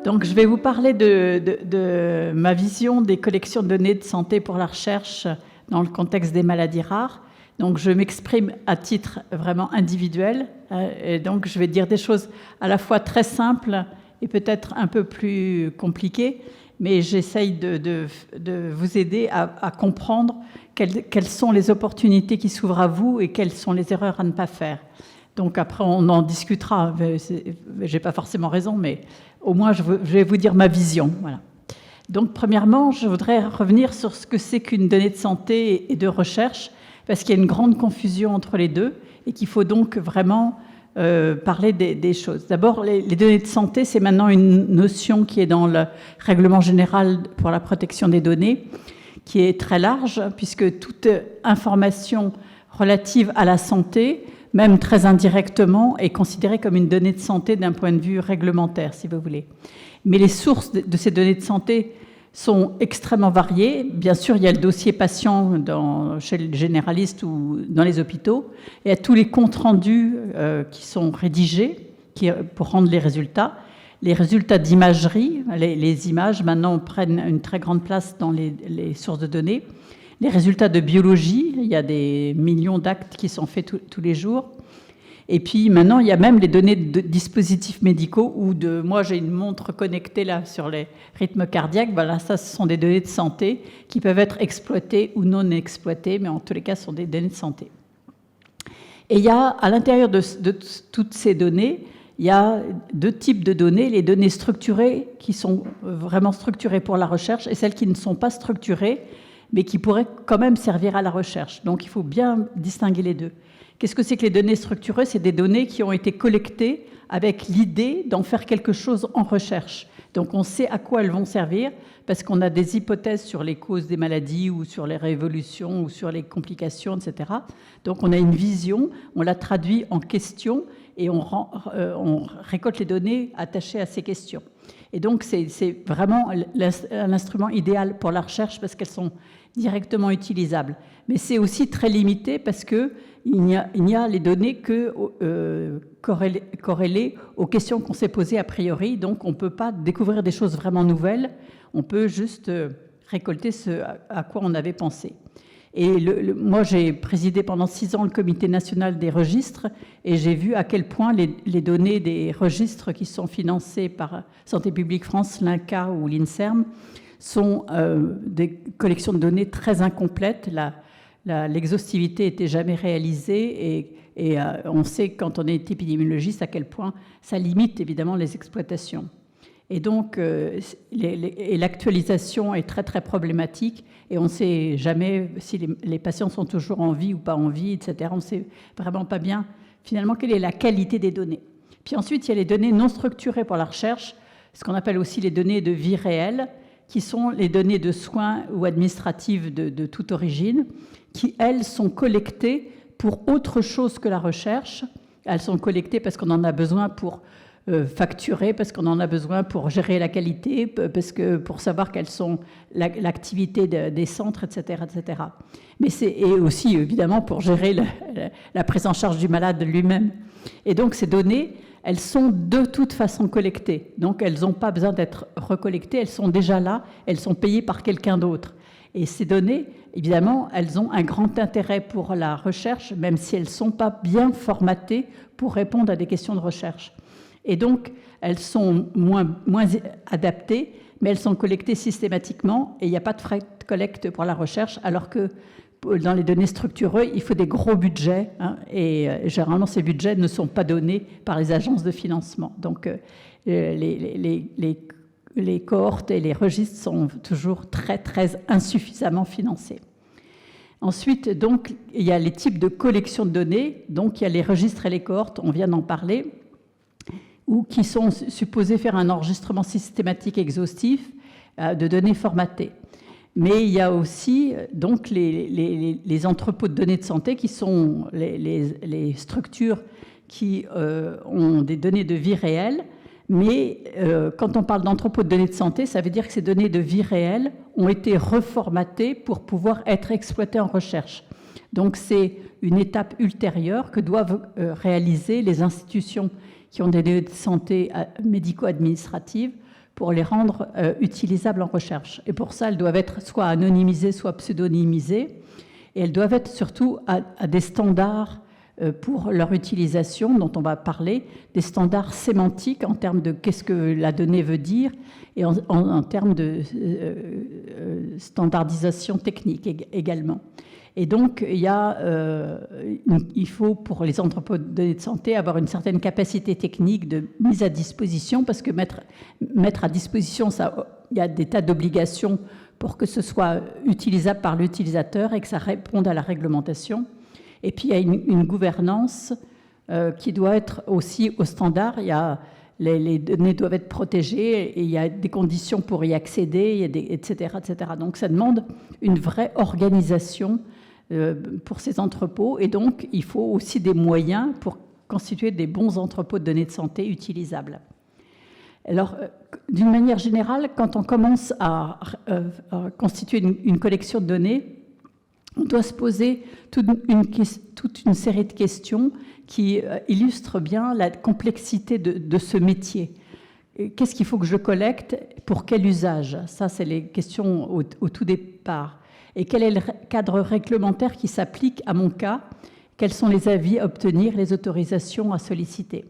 Donc, je vais vous parler de ma vision des collections de données de santé pour la recherche dans le contexte des maladies rares. Donc, je m'exprime à titre vraiment individuel. Et donc, je vais dire des choses à la fois très simples et peut-être un peu plus compliquées, mais j'essaye de vous aider à comprendre quelles sont les opportunités qui s'ouvrent à vous et quelles sont les erreurs à ne pas faire. Donc après, on en discutera. J'ai pas forcément raison, mais au moins, je vais vous dire ma vision. Voilà. Donc, premièrement, je voudrais revenir sur ce que c'est qu'une donnée de santé et de recherche, parce qu'il y a une grande confusion entre les deux et qu'il faut donc vraiment parler des choses. D'abord, les données de santé, c'est maintenant une notion qui est dans le règlement général pour la protection des données, qui est très large, puisque toute information relative à la santé, même très indirectement, est considérée comme une donnée de santé d'un point de vue réglementaire, si vous voulez. Mais les sources de ces données de santé sont extrêmement variées. Bien sûr, il y a le dossier patient chez le généraliste ou dans les hôpitaux. Il y a tous les comptes rendus qui sont rédigés pour rendre les résultats. Les résultats d'imagerie, les images maintenant prennent une très grande place dans les sources de données. Les résultats de biologie, il y a des millions d'actes qui sont faits tous les jours. Et puis maintenant, il y a même les données de dispositifs médicaux moi j'ai une montre connectée là sur les rythmes cardiaques. Voilà, ça ce sont des données de santé qui peuvent être exploitées ou non exploitées, mais en tous les cas, ce sont des données de santé. Et il y a à l'intérieur de toutes ces données, il y a deux types de données, les données structurées qui sont vraiment structurées pour la recherche et celles qui ne sont pas structurées, mais qui pourraient quand même servir à la recherche. Donc il faut bien distinguer les deux. Qu'est-ce que c'est que les données structurées? C'est des données qui ont été collectées avec l'idée d'en faire quelque chose en recherche. Donc on sait à quoi elles vont servir parce qu'on a des hypothèses sur les causes des maladies ou sur les révolutions ou sur les complications, etc. Donc on a une vision, on la traduit en questions et on récolte les données attachées à ces questions. Et donc c'est vraiment l'instrument idéal pour la recherche parce qu'elles sont directement utilisables. Mais c'est aussi très limité parce qu'il n'y a les données que corrélées aux questions qu'on s'est posées a priori. Donc on ne peut pas découvrir des choses vraiment nouvelles. On peut juste récolter ce à quoi on avait pensé. Et moi, j'ai présidé pendant 6 ans le Comité national des registres et j'ai vu à quel point les données des registres qui sont financés par Santé publique France, l'INCa ou l'INSERM sont des collections de données très incomplètes. L'exhaustivité n'était jamais réalisée et on sait quand on est épidémiologiste à quel point ça limite évidemment les exploitations. Et donc, l'actualisation est très, très problématique et on ne sait jamais si les patients sont toujours en vie ou pas en vie, etc. On ne sait vraiment pas bien, finalement, quelle est la qualité des données. Puis ensuite, il y a les données non structurées pour la recherche, ce qu'on appelle aussi les données de vie réelle, qui sont les données de soins ou administratives de toute origine, qui, elles, sont collectées pour autre chose que la recherche. Elles sont collectées parce qu'on en a besoin pour facturer, parce qu'on en a besoin pour gérer la qualité, parce que pour savoir quelles sont l'activité des centres, etc., etc. Mais et aussi, évidemment, pour gérer la prise en charge du malade lui-même. Et donc, ces données, elles sont de toute façon collectées. Donc, elles n'ont pas besoin d'être recollectées, elles sont déjà là, elles sont payées par quelqu'un d'autre. Et ces données, évidemment, elles ont un grand intérêt pour la recherche, même si elles ne sont pas bien formatées pour répondre à des questions de recherche. Et donc, elles sont moins adaptées, mais elles sont collectées systématiquement et il n'y a pas de frais de collecte pour la recherche, alors que dans les données structurées, il faut des gros budgets et généralement, ces budgets ne sont pas donnés par les agences de financement. Donc, les cohortes et les registres sont toujours très, très insuffisamment financés. Ensuite, donc, il y a les types de collection de données. Donc, il y a les registres et les cohortes, on vient d'en parler, ou qui sont supposés faire un enregistrement systématique exhaustif de données formatées. Mais il y a aussi donc les entrepôts de données de santé qui sont les structures qui ont des données de vie réelle. Mais quand on parle d'entrepôts de données de santé, ça veut dire que ces données de vie réelle ont été reformatées pour pouvoir être exploitées en recherche. Donc c'est une étape ultérieure que doivent réaliser les institutions qui ont des données de santé médico-administratives pour les rendre utilisables en recherche. Et pour ça, elles doivent être soit anonymisées, soit pseudonymisées. Et elles doivent être surtout à des standards pour leur utilisation, dont on va parler, des standards sémantiques en termes de qu'est-ce que la donnée veut dire et en termes de standardisation technique également. Et donc, il faut, pour les entrepôts de données de santé, avoir une certaine capacité technique de mise à disposition, parce que mettre à disposition, il y a des tas d'obligations pour que ce soit utilisable par l'utilisateur et que ça réponde à la réglementation. Et puis, il y a une gouvernance qui doit être aussi au standard. Les données doivent être protégées et il y a des conditions pour y accéder, etc., etc. Donc, ça demande une vraie organisation pour ces entrepôts. Et donc, il faut aussi des moyens pour constituer des bons entrepôts de données de santé utilisables. Alors, d'une manière générale, quand on commence à constituer une collection de données, on doit se poser toute une série de questions qui illustrent bien la complexité de ce métier. Qu'est-ce qu'il faut que je collecte? Pour quel usage? Ça, c'est les questions au tout départ. Et quel est le cadre réglementaire qui s'applique à mon cas? Quels sont les avis à obtenir, les autorisations à solliciter?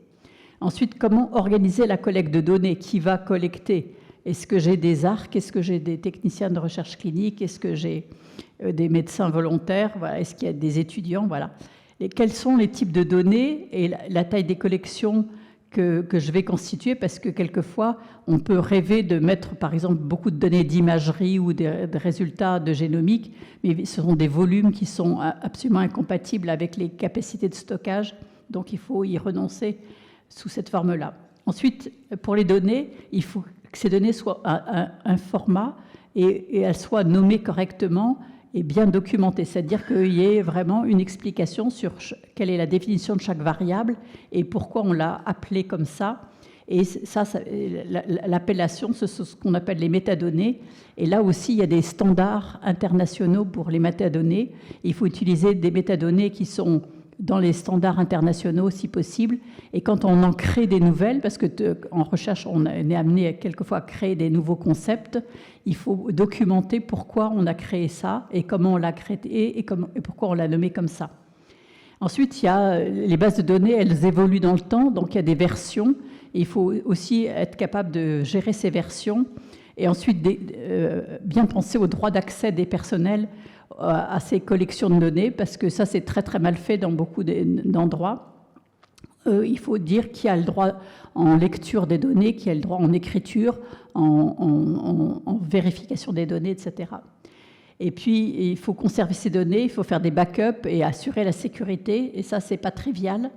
Ensuite, comment organiser la collecte de données? Qui va collecter? Est-ce que j'ai des ARC? Est-ce que j'ai des techniciens de recherche clinique? Est-ce que j'ai des médecins volontaires? Voilà. Est-ce qu'il y a des étudiants? Voilà. Et quels sont les types de données et la taille des collections que je vais constituer? Parce que quelquefois, on peut rêver de mettre, par exemple, beaucoup de données d'imagerie ou des résultats de génomique, mais ce sont des volumes qui sont absolument incompatibles avec les capacités de stockage. Donc, il faut y renoncer sous cette forme-là. Ensuite, pour les données, il faut que ces données soient un format et elles soient nommées correctement et bien documentées. C'est-à-dire qu'il y ait vraiment une explication sur quelle est la définition de chaque variable et pourquoi on l'a appelée comme ça. Et ça l'appellation, c'est ce qu'on appelle les métadonnées. Et là aussi, il y a des standards internationaux pour les métadonnées. Il faut utiliser des métadonnées qui sont dans les standards internationaux si possible, et quand on en crée des nouvelles, parce qu'en recherche on est amené quelquefois à créer des nouveaux concepts, il faut documenter pourquoi on a créé ça, et comment on l'a créé, et pourquoi on l'a nommé comme ça. Ensuite, il y a les bases de données, elles évoluent dans le temps, donc il y a des versions, et il faut aussi être capable de gérer ces versions, et ensuite bien penser aux droits d'accès des personnels à ces collections de données, parce que ça, c'est très, très mal fait dans beaucoup d'endroits. Il faut dire qui a le droit en lecture des données, qui a le droit en écriture, en vérification des données, etc. Et puis, il faut conserver ces données, il faut faire des backups et assurer la sécurité, et ça, c'est pas trivial.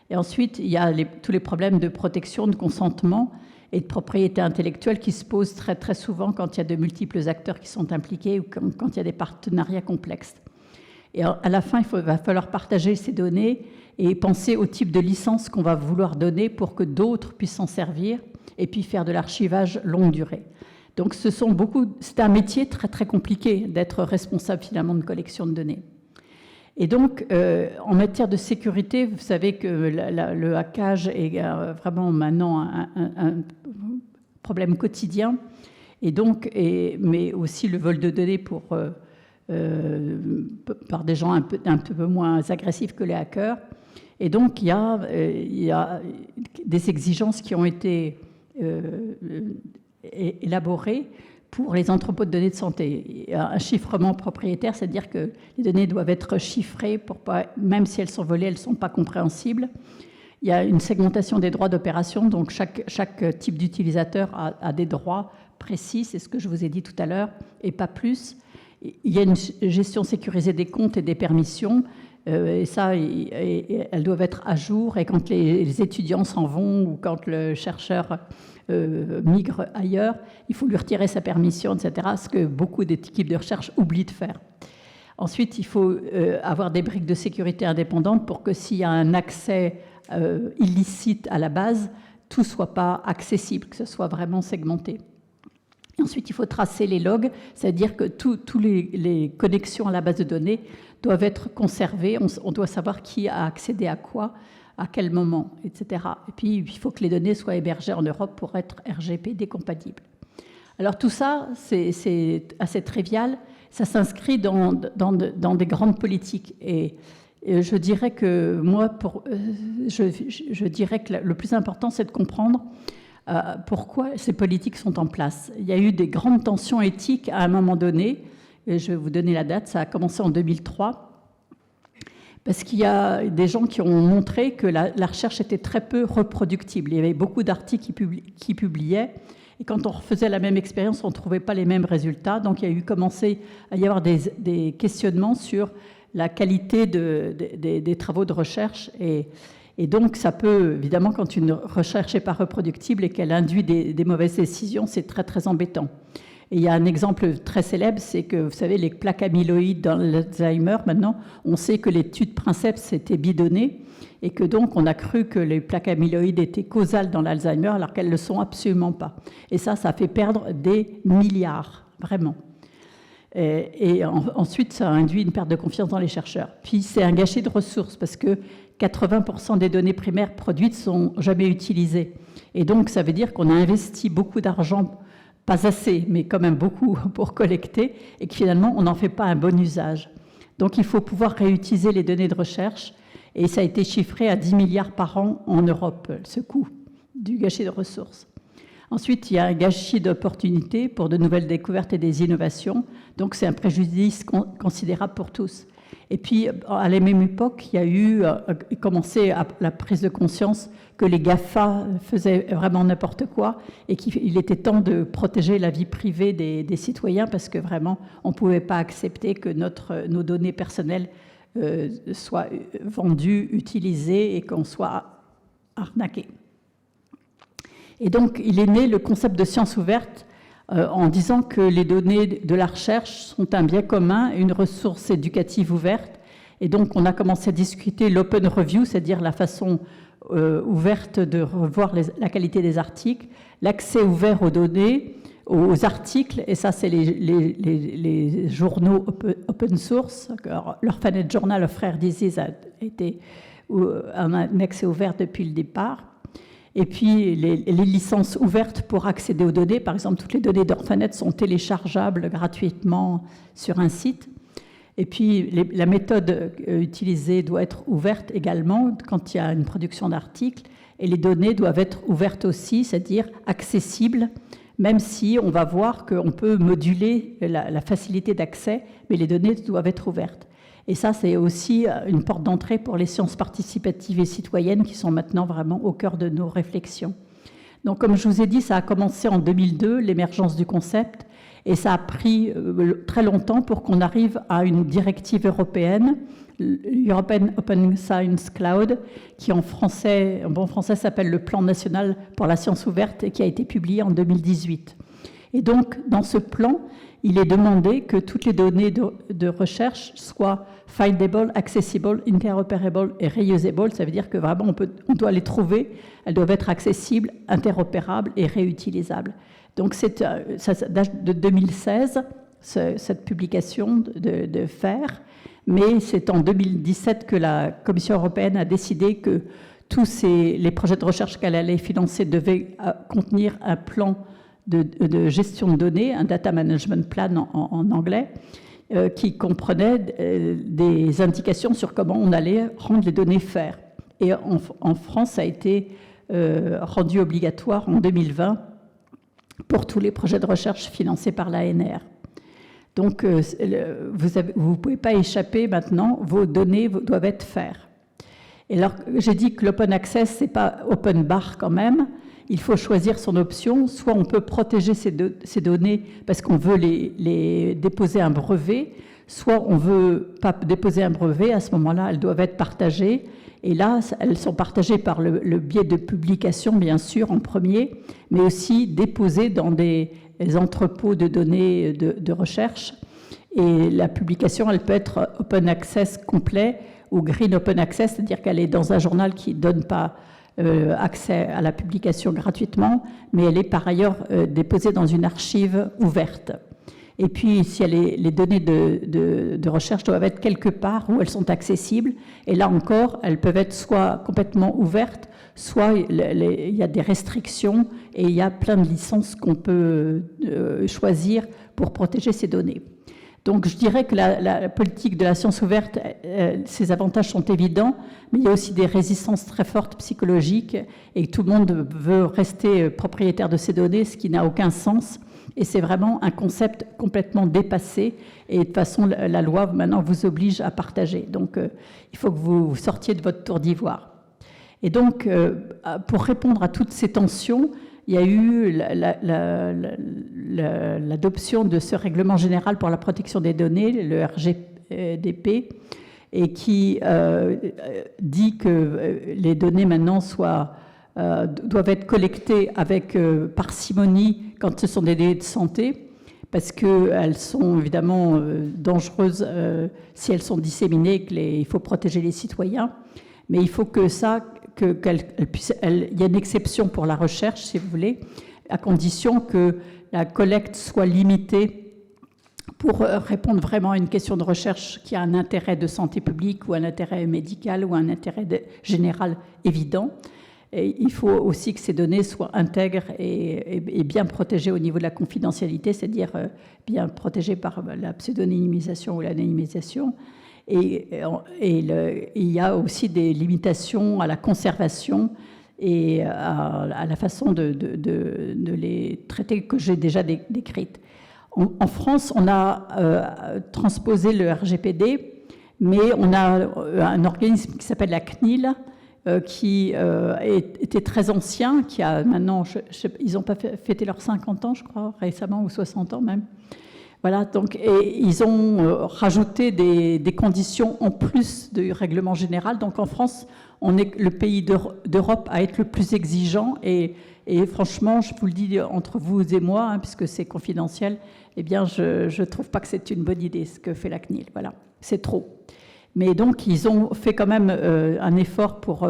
Et ensuite, il y a tous les problèmes de protection, de consentement et de propriété intellectuelle qui se posent très, très souvent quand il y a de multiples acteurs qui sont impliqués ou quand il y a des partenariats complexes. Et à la fin, va falloir partager ces données et penser au type de licence qu'on va vouloir donner pour que d'autres puissent s'en servir et puis faire de l'archivage longue durée. Donc, c'est un métier très, très compliqué d'être responsable finalement de collection de données. Et donc, en matière de sécurité, vous savez que le hackage est vraiment maintenant un problème quotidien, et donc, mais aussi le vol de données par des gens un peu moins agressifs que les hackers. Et donc, il y a des exigences qui ont été élaborées pour les entrepôts de données de santé. Un chiffrement propriétaire, c'est-à-dire que les données doivent être chiffrées, même si elles sont volées, elles ne sont pas compréhensibles. Il y a une segmentation des droits d'opération, donc chaque type d'utilisateur a des droits précis, c'est ce que je vous ai dit tout à l'heure, et pas plus. Il y a une gestion sécurisée des comptes et des permissions, et ça, elles doivent être à jour, et quand les étudiants s'en vont ou quand le chercheur migre ailleurs, il faut lui retirer sa permission, etc., ce que beaucoup d'équipes de recherche oublient de faire. Ensuite, il faut avoir des briques de sécurité indépendantes pour que s'il y a un accès illicite à la base, tout ne soit pas accessible, que ce soit vraiment segmenté. Et ensuite, il faut tracer les logs, c'est-à-dire que toutes les connexions à la base de données doivent être conservées. On doit savoir qui a accédé à quoi à quel moment, etc. Et puis, il faut que les données soient hébergées en Europe pour être RGPD compatibles. Alors tout ça, c'est assez trivial. Ça s'inscrit dans des grandes politiques. Et je dirais que moi, je dirais que le plus important, c'est de comprendre pourquoi ces politiques sont en place. Il y a eu des grandes tensions éthiques à un moment donné. Et je vais vous donner la date. Ça a commencé en 2003. Parce qu'il y a des gens qui ont montré que la recherche était très peu reproductible. Il y avait beaucoup d'articles qui publiaient. Et quand on refaisait la même expérience, on ne trouvait pas les mêmes résultats. Donc il y a commencé à y avoir des questionnements sur la qualité des travaux de recherche. Et donc ça peut, évidemment, quand une recherche n'est pas reproductible et qu'elle induit des mauvaises décisions, c'est très très embêtant. Et il y a un exemple très célèbre, c'est que, vous savez, les plaques amyloïdes dans l'Alzheimer, maintenant, on sait que l'étude Princeps était bidonnée et que donc on a cru que les plaques amyloïdes étaient causales dans l'Alzheimer alors qu'elles ne le sont absolument pas. Et ça fait perdre des milliards, vraiment. Ensuite, ça induit une perte de confiance dans les chercheurs. Puis c'est un gâchis de ressources parce que 80% des données primaires produites ne sont jamais utilisées. Et donc ça veut dire qu'on a investi beaucoup d'argent, pas assez, mais quand même beaucoup pour collecter, et que finalement, on n'en fait pas un bon usage. Donc, il faut pouvoir réutiliser les données de recherche, et ça a été chiffré à 10 milliards par an en Europe, ce coût du gâchis de ressources. Ensuite, il y a un gâchis d'opportunités pour de nouvelles découvertes et des innovations, donc c'est un préjudice considérable pour tous. Et puis, à la même époque, il y a eu commencé la prise de conscience que les GAFA faisaient vraiment n'importe quoi et qu'il était temps de protéger la vie privée des citoyens parce que vraiment, on ne pouvait pas accepter que nos données personnelles soient vendues, utilisées et qu'on soit arnaqué. Et donc, il est né le concept de science ouverte en disant que les données de la recherche sont un bien commun, une ressource éducative ouverte. Et donc, on a commencé à discuter l'open review, c'est-à-dire la façon ouverte de revoir la qualité des articles, l'accès ouvert aux données, aux articles, et ça, c'est les journaux open source. L'Orphanet Journal of Rare Disease a été un accès ouvert depuis le départ. Et puis, les licences ouvertes pour accéder aux données, par exemple, toutes les données d'Orphanet sont téléchargeables gratuitement sur un site. Et puis, la méthode utilisée doit être ouverte également quand il y a une production d'articles. Et les données doivent être ouvertes aussi, c'est-à-dire accessibles, même si on va voir qu'on peut moduler la facilité d'accès, mais les données doivent être ouvertes. Et ça, c'est aussi une porte d'entrée pour les sciences participatives et citoyennes qui sont maintenant vraiment au cœur de nos réflexions. Donc, comme je vous ai dit, ça a commencé en 2002, l'émergence du concept, et ça a pris très longtemps pour qu'on arrive à une directive européenne, l'European Open Science Cloud, qui en français, en bon français, s'appelle le Plan national pour la science ouverte et qui a été publié en 2018. Et donc, dans ce plan, il est demandé que toutes les données de recherche soient findable, accessible, interoperable et reusable. Ça veut dire que vraiment, on doit les trouver, elles doivent être accessibles, interopérables et réutilisables. Donc, ça date de 2016, cette publication de FAIR, mais c'est en 2017 que la Commission européenne a décidé que tous les projets de recherche qu'elle allait financer devaient contenir un plan de gestion de données, un data management plan en anglais, qui comprenait des indications sur comment on allait rendre les données faires. Et en France, ça a été rendu obligatoire en 2020 pour tous les projets de recherche financés par l'ANR. Donc, vous ne pouvez pas échapper maintenant, vos données doivent être faires. Et alors, j'ai dit que l'open access, ce n'est pas open bar quand même. Il faut choisir son option. Soit on peut protéger ces données parce qu'on veut les déposer un brevet, soit on ne veut pas déposer un brevet. À ce moment-là, elles doivent être partagées. Et là, elles sont partagées par le biais de publication, bien sûr, en premier, mais aussi déposées dans des entrepôts de données de recherche. Et la publication, elle peut être open access complet ou green open access, c'est-à-dire qu'elle est dans un journal qui ne donne pas accès à la publication gratuitement, mais elle est par ailleurs déposée dans une archive ouverte. Et puis, si les données de recherche doivent être quelque part où elles sont accessibles. Et là encore, elles peuvent être soit complètement ouvertes, soit il y a des restrictions et il y a plein de licences qu'on peut choisir pour protéger ces données. Donc, je dirais que la politique de la science ouverte, ses avantages sont évidents, mais il y a aussi des résistances très fortes psychologiques et tout le monde veut rester propriétaire de ces données, ce qui n'a aucun sens. Et c'est vraiment un concept complètement dépassé. Et de toute façon, la loi, maintenant, vous oblige à partager. Donc, il faut que vous sortiez de votre tour d'ivoire. Et donc, pour répondre à toutes ces tensions, il y a eu l'adoption de ce règlement général pour la protection des données, le RGDP, et qui dit que les données maintenant doivent être collectées avec parcimonie quand ce sont des données de santé, parce qu'elles sont évidemment dangereuses si elles sont disséminées, il faut protéger les citoyens. Mais il faut que il y a une exception pour la recherche, si vous voulez, à condition que la collecte soit limitée pour répondre vraiment à une question de recherche qui a un intérêt de santé publique ou un intérêt médical ou un intérêt général évident. Et il faut aussi que ces données soient intègres et bien protégées au niveau de la confidentialité, c'est-à-dire bien protégées par la pseudonymisation ou l'anonymisation. Et il y a aussi des limitations à la conservation et à la façon de les traiter que j'ai déjà décrites. En France, on a transposé le RGPD, mais on a un organisme qui s'appelle la CNIL, qui était très ancien, qui a maintenant, ils n'ont pas fêté leurs 50 ans, je crois, récemment, ou 60 ans même. Voilà, donc, et ils ont rajouté des conditions en plus du règlement général. Donc en France, on est le pays d'Europe à être le plus exigeant. Et franchement, je vous le dis entre vous et moi, hein, puisque c'est confidentiel, eh bien, je ne trouve pas que c'est une bonne idée ce que fait la CNIL. Voilà, c'est trop. Mais donc, ils ont fait quand même un effort pour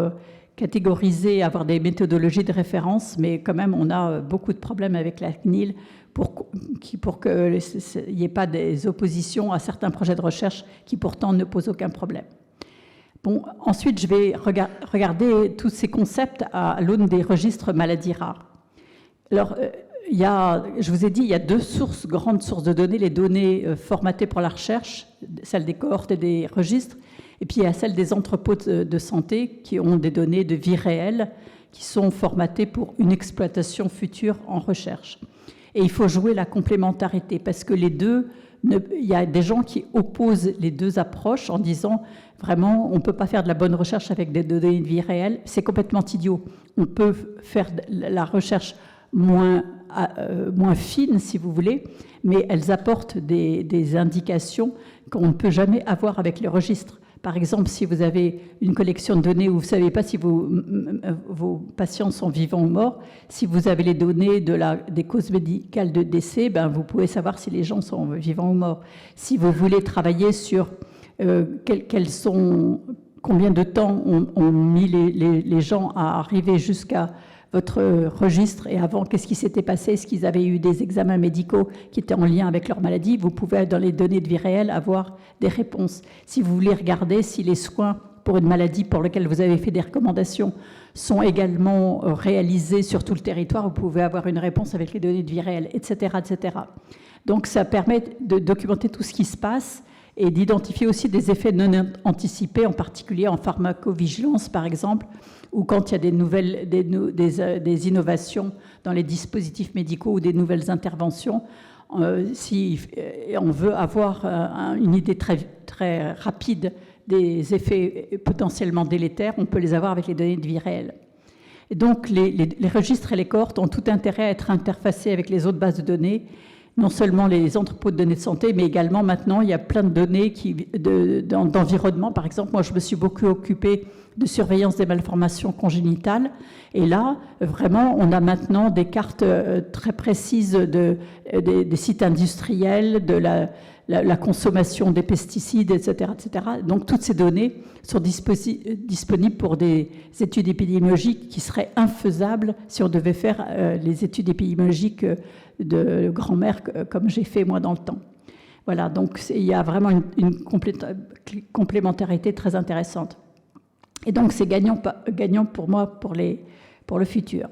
catégoriser, avoir des méthodologies de référence. Mais quand même, on a beaucoup de problèmes avec la CNIL pour qu'il n'y ait pas des oppositions à certains projets de recherche qui pourtant ne posent aucun problème. Bon, ensuite, je vais regarder tous ces concepts à l'aune des registres maladies rares. Alors, je vous ai dit, il y a deux grandes sources de données, les données formatées pour la recherche, celles des cohortes et des registres, et puis il y a celles des entrepôts de santé qui ont des données de vie réelle qui sont formatées pour une exploitation future en recherche. Et il faut jouer la complémentarité parce que il y a des gens qui opposent les deux approches en disant vraiment on ne peut pas faire de la bonne recherche avec des données de vie réelle, c'est complètement idiot. On peut faire la recherche moins fine si vous voulez, mais elles apportent des indications qu'on ne peut jamais avoir avec les registres. Par exemple, si vous avez une collection de données où vous ne savez pas si vos patients sont vivants ou morts, si vous avez les données des causes médicales de décès, ben vous pouvez savoir si les gens sont vivants ou morts. Si vous voulez travailler sur combien de temps ont mis les gens à arriver jusqu'à votre registre et avant, qu'est-ce qui s'était passé, est-ce qu'ils avaient eu des examens médicaux qui étaient en lien avec leur maladie, vous pouvez, dans les données de vie réelle, avoir des réponses. Si vous voulez regarder si les soins pour une maladie pour laquelle vous avez fait des recommandations sont également réalisés sur tout le territoire, vous pouvez avoir une réponse avec les données de vie réelle, etc., etc. Donc, ça permet de documenter tout ce qui se passe et d'identifier aussi des effets non anticipés, en particulier en pharmacovigilance, par exemple, ou quand il y a des innovations dans les dispositifs médicaux ou des nouvelles interventions. Si on veut avoir une idée très, très rapide des effets potentiellement délétères, on peut les avoir avec les données de vie réelle. Et donc, les registres et les cohortes ont tout intérêt à être interfacés avec les autres bases de données, non seulement les entrepôts de données de santé, mais également maintenant, il y a plein de données d'environnement. Par exemple, moi, je me suis beaucoup occupée de surveillance des malformations congénitales. Et là, vraiment, on a maintenant des cartes très précises des sites industriels, la consommation des pesticides, etc., etc. Donc toutes ces données sont disponibles pour des études épidémiologiques qui seraient infaisables si on devait faire les études épidémiologiques de grand-mère comme j'ai fait moi dans le temps. Voilà, donc il y a vraiment une complémentarité très intéressante. Et donc c'est gagnant pour moi pour le futur.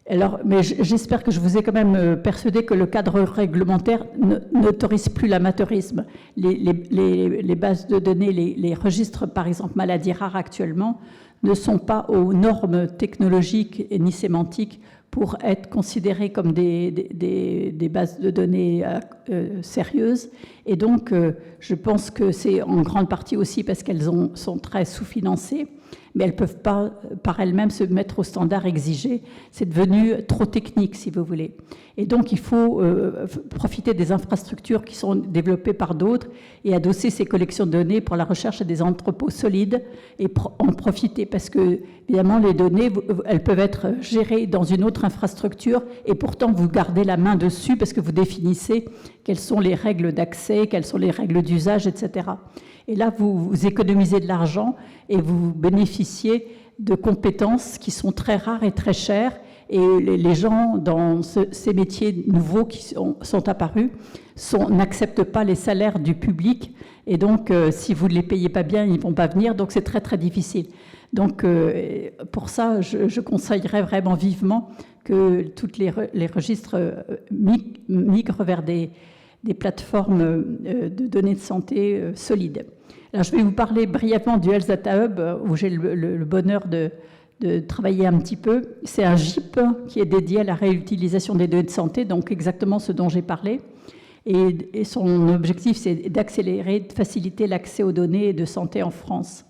Alors, mais j'espère que je vous ai quand même persuadé que le cadre réglementaire n'autorise plus l'amateurisme. Les bases de données, les registres, par exemple, maladies rares actuellement, ne sont pas aux normes technologiques et ni sémantiques pour être considérés comme des bases de données sérieuses. Et donc, je pense que c'est en grande partie aussi parce qu'elles sont très sous-financées, mais elles ne peuvent pas par elles-mêmes se mettre au standard exigé. C'est devenu trop technique, si vous voulez. Et donc, il faut profiter des infrastructures qui sont développées par d'autres et adosser ces collections de données pour la recherche à des entrepôts solides et en profiter. Parce que, évidemment, les données, elles peuvent être gérées dans une autre infrastructure et pourtant, vous gardez la main dessus parce que vous définissez quelles sont les règles d'accès, quelles sont les règles d'usage, etc. Et là, vous économisez de l'argent et vous bénéficiez de compétences qui sont très rares et très chères. Et les gens dans ces métiers nouveaux qui sont apparus n'acceptent pas les salaires du public. Et donc, si vous ne les payez pas bien, ils ne vont pas venir. Donc, c'est très, très difficile. Donc, pour ça, je conseillerais vraiment vivement que tous les registres migrent vers des plateformes de données de santé solides. Alors, je vais vous parler brièvement du Health Data Hub, où j'ai le bonheur de travailler un petit peu. C'est un GIP qui est dédié à la réutilisation des données de santé, donc exactement ce dont j'ai parlé. Et son objectif, c'est d'accélérer, de faciliter l'accès aux données de santé en France.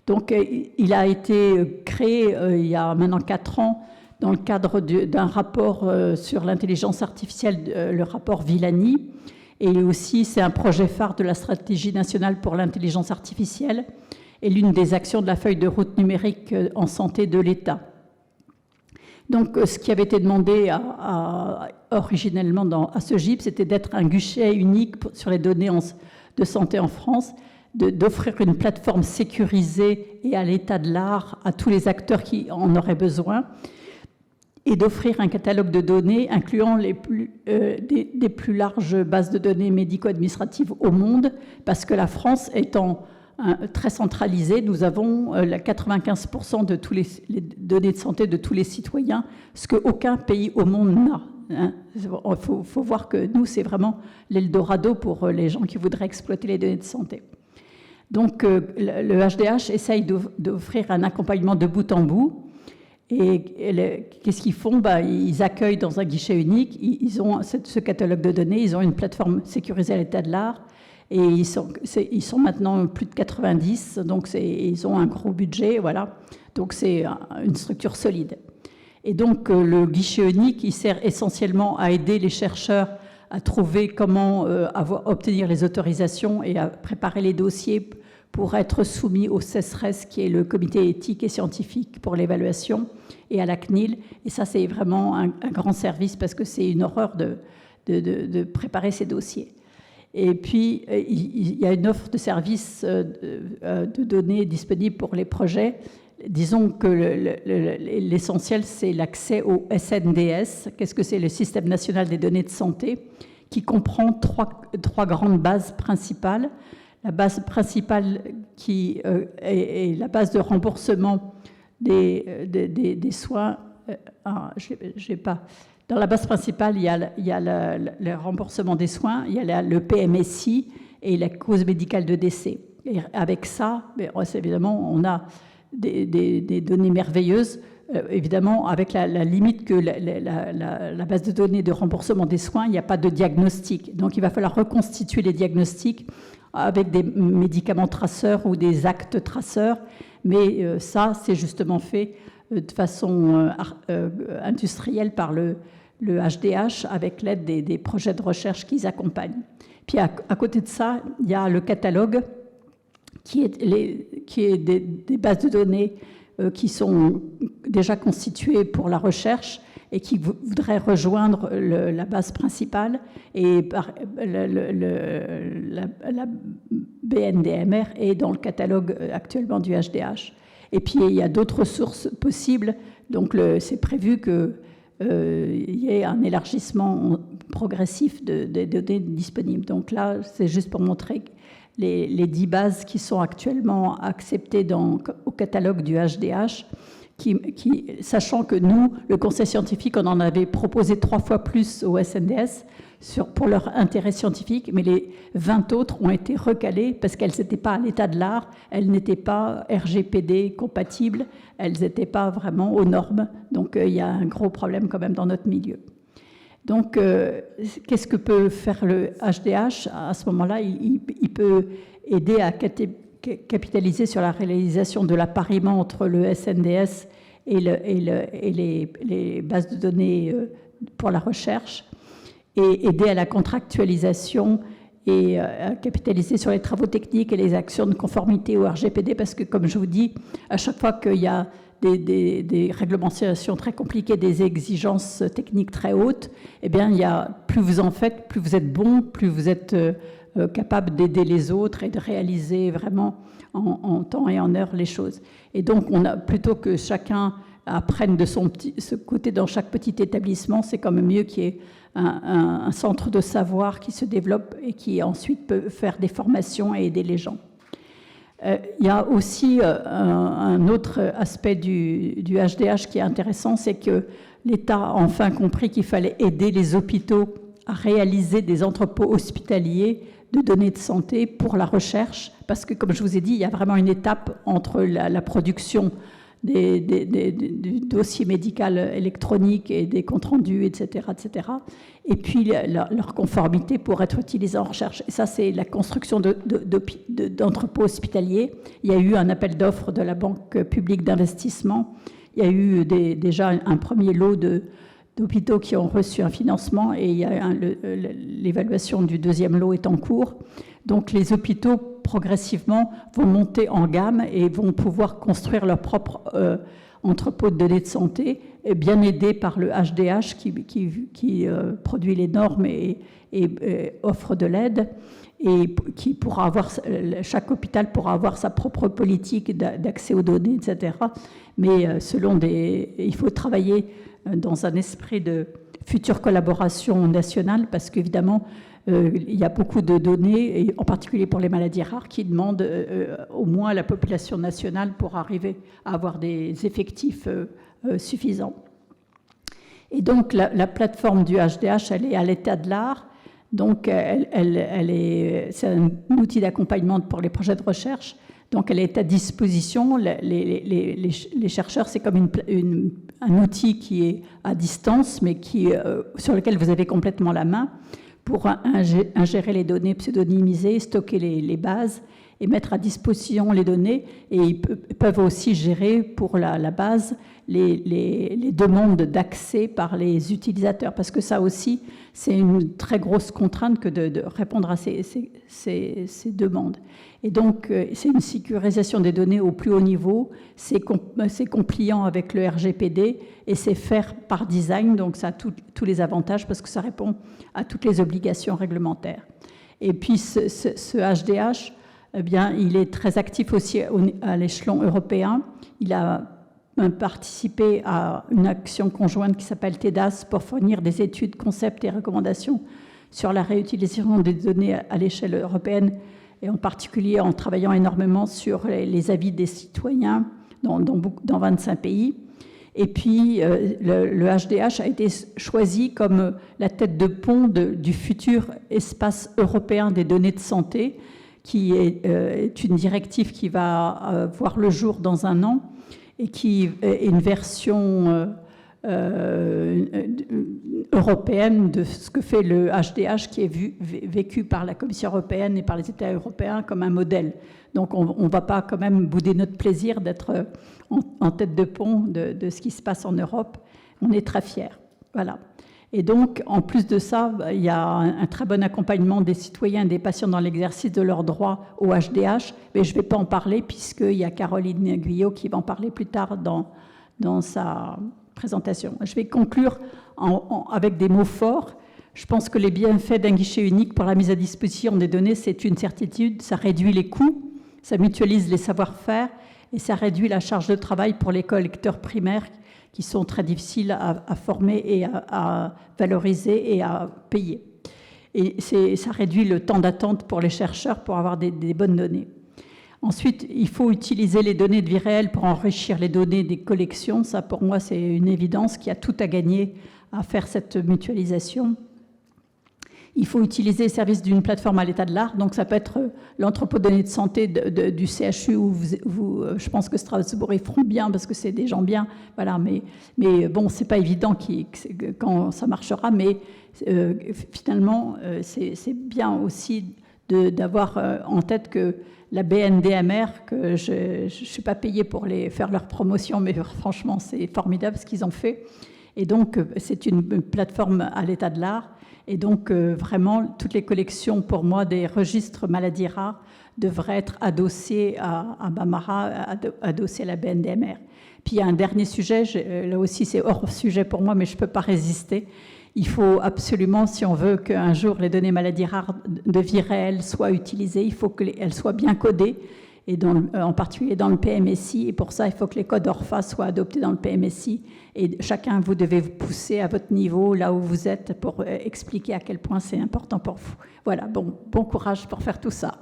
Donc, il a été créé il y a maintenant 4 ans dans le cadre d'un rapport sur l'intelligence artificielle, le rapport Villani. Et aussi, c'est un projet phare de la stratégie nationale pour l'intelligence artificielle et l'une des actions de la feuille de route numérique en santé de l'État. Donc, ce qui avait été demandé originellement à ce GIP, c'était d'être un guichet unique sur les données de santé en France, d'offrir une plateforme sécurisée et à l'état de l'art à tous les acteurs qui en auraient besoin, et d'offrir un catalogue de données incluant des plus larges bases de données médico-administratives au monde, parce que la France étant très centralisée, nous avons 95% de tous les données de santé de tous les citoyens, ce qu'aucun pays au monde n'a. Il faut voir que nous, c'est vraiment l'Eldorado pour les gens qui voudraient exploiter les données de santé. Donc, le HDH essaye d'offrir un accompagnement de bout en bout. Et qu'est-ce qu'ils font? Ils accueillent dans un guichet unique, ils ont ce catalogue de données, ils ont une plateforme sécurisée à l'état de l'art, et ils sont maintenant plus de 90, donc ils ont un gros budget, voilà. Donc c'est une structure solide. Et donc le guichet unique, il sert essentiellement à aider les chercheurs à trouver comment obtenir les autorisations et à préparer les dossiers pour être soumis au CESRES, qui est le comité éthique et scientifique pour l'évaluation, et à la CNIL. Et ça, c'est vraiment un grand service parce que c'est une horreur de préparer ces dossiers. Et puis, il y a une offre de services de données disponibles pour les projets. Disons que l'essentiel, c'est l'accès au SNDS. Qu'est-ce que c'est? Le Système national des données de santé, qui comprend trois grandes bases principales. La base principale qui est la base de remboursement des soins. J'ai pas. Dans la base principale, il y a le remboursement des soins, il y a le PMSI et la cause médicale de décès. Et avec ça, évidemment, on a des données merveilleuses, évidemment, avec la limite que la base de données de remboursement des soins, il n'y a pas de diagnostic. Donc, il va falloir reconstituer les diagnostics avec des médicaments traceurs ou des actes traceurs, mais ça, c'est justement fait de façon industrielle par le HDH avec l'aide des projets de recherche qu'ils accompagnent. Puis à côté de ça, il y a le catalogue qui est des bases de données qui sont déjà constituées pour la recherche, et qui voudraient rejoindre la base principale. Et la BNDMR est dans le catalogue actuellement du HDH. Et puis, il y a d'autres sources possibles. Donc, c'est prévu qu'il y ait un élargissement progressif des données disponibles. Donc là, c'est juste pour montrer les 10 bases qui sont actuellement acceptées au catalogue du HDH, sachant que nous, le conseil scientifique, on en avait proposé 3 fois plus au SNDS pour leur intérêt scientifique, mais les 20 autres ont été recalées parce qu'elles n'étaient pas à l'état de l'art, elles n'étaient pas RGPD compatibles, elles n'étaient pas vraiment aux normes. Donc il y a un gros problème quand même dans notre milieu. Donc, qu'est-ce que peut faire le HDH? À ce moment-là, il peut aider à capitaliser sur la réalisation de l'appariement entre le SNDS et les bases de données pour la recherche, et aider à la contractualisation et à capitaliser sur les travaux techniques et les actions de conformité au RGPD, parce que, comme je vous dis, à chaque fois qu'il y a des réglementations très compliquées, des exigences techniques très hautes, eh bien, plus vous en faites, plus vous êtes bon, plus vous êtes capable d'aider les autres et de réaliser vraiment en temps et en heure les choses. Et donc, plutôt que chacun apprenne de ce côté dans chaque petit établissement, c'est quand même mieux qu'il y ait un centre de savoir qui se développe et qui ensuite peut faire des formations et aider les gens. Il y a aussi un autre aspect du HDH qui est intéressant, c'est que l'État a enfin compris qu'il fallait aider les hôpitaux à réaliser des entrepôts hospitaliers de données de santé pour la recherche, parce que, comme je vous ai dit, il y a vraiment une étape entre la production du dossier médical électronique et des comptes rendus, etc., et puis leur conformité pour être utilisée en recherche. Et ça, c'est la construction d'entrepôts hospitaliers. Il y a eu un appel d'offres de la Banque publique d'investissement. Il y a eu déjà un premier lot d'hôpitaux qui ont reçu un financement, et il y a l'évaluation du deuxième lot est en cours. Donc les hôpitaux, progressivement, vont monter en gamme et vont pouvoir construire leur propre entrepôt de données de santé, et bien aidés par le HDH qui produit les normes et offre de l'aide, et qui pourra chaque hôpital pourra avoir sa propre politique d'accès aux données, etc. Mais il faut travailler dans un esprit de future collaboration nationale, parce qu'évidemment, il y a beaucoup de données, et en particulier pour les maladies rares, qui demandent au moins la population nationale pour arriver à avoir des effectifs suffisants. Et donc, la plateforme du HDH, elle est à l'état de l'art. Donc, c'est un outil d'accompagnement pour les projets de recherche. Donc, elle est à disposition. Les chercheurs, c'est comme un outil qui est à distance, mais sur lequel vous avez complètement la main pour ingérer les données pseudonymisées, stocker les bases et mettre à disposition les données. Et ils peuvent aussi gérer pour la base les demandes d'accès par les utilisateurs, parce que ça aussi, c'est une très grosse contrainte que de répondre à ces demandes. Et donc, c'est une sécurisation des données au plus haut niveau, c'est compliant avec le RGPD, et c'est faire par design, donc ça a tous les avantages parce que ça répond à toutes les obligations réglementaires. Et puis, ce HDH, eh bien, il est très actif aussi à l'échelon européen. Il a participé à une action conjointe qui s'appelle TEDAS pour fournir des études, concepts et recommandations sur la réutilisation des données à l'échelle européenne, et en particulier en travaillant énormément sur les avis des citoyens dans 25 pays. Et puis, le HDH a été choisi comme la tête de pont du futur espace européen des données de santé, qui est une directive qui va voir le jour dans un an, et qui est une version européenne de ce que fait le HDH, qui est vécu par la Commission européenne et par les États européens comme un modèle. Donc on ne va pas quand même bouder notre plaisir d'être en tête de pont de ce qui se passe en Europe. On est très fiers. Voilà. Et donc, en plus de ça, il y a un très bon accompagnement des citoyens et des patients dans l'exercice de leurs droits au HDH, mais je ne vais pas en parler puisqu'il y a Caroline Guyot qui va en parler plus tard dans sa présentation. Je vais conclure avec des mots forts. Je pense que les bienfaits d'un guichet unique pour la mise à disposition des données, c'est une certitude. Ça réduit les coûts, ça mutualise les savoir-faire et ça réduit la charge de travail pour les collecteurs primaires qui sont très difficiles à former et à valoriser et à payer. Et ça réduit le temps d'attente pour les chercheurs pour avoir des bonnes données. Ensuite, il faut utiliser les données de vie réelle pour enrichir les données des collections. Ça, pour moi, c'est une évidence qui a tout à gagner à faire cette mutualisation. Il faut utiliser les services d'une plateforme à l'état de l'art. Donc, ça peut être l'entrepôt de données de santé du CHU, où je pense que Strasbourg, ils feront bien parce que c'est des gens bien. Voilà, mais bon, c'est pas évident quand ça marchera, mais finalement, c'est bien aussi d'avoir en tête que la BNDMR, que je ne suis pas payée pour faire leur promotion, mais franchement, c'est formidable ce qu'ils ont fait. Et donc, c'est une plateforme à l'état de l'art. Et donc, vraiment, toutes les collections, pour moi, des registres maladies rares devraient être adossées à Bambara, adossées à la BNDMR. Puis, il y a un dernier sujet, là aussi, c'est hors sujet pour moi, mais je ne peux pas résister. Il faut absolument, si on veut qu'un jour les données maladies rares de vie réelle soient utilisées, il faut qu'elles soient bien codées, et en particulier dans le PMSI. Et pour ça, il faut que les codes ORFA soient adoptés dans le PMSI. Et chacun, vous devez vous pousser à votre niveau, là où vous êtes, pour expliquer à quel point c'est important pour vous. Voilà, bon courage pour faire tout ça.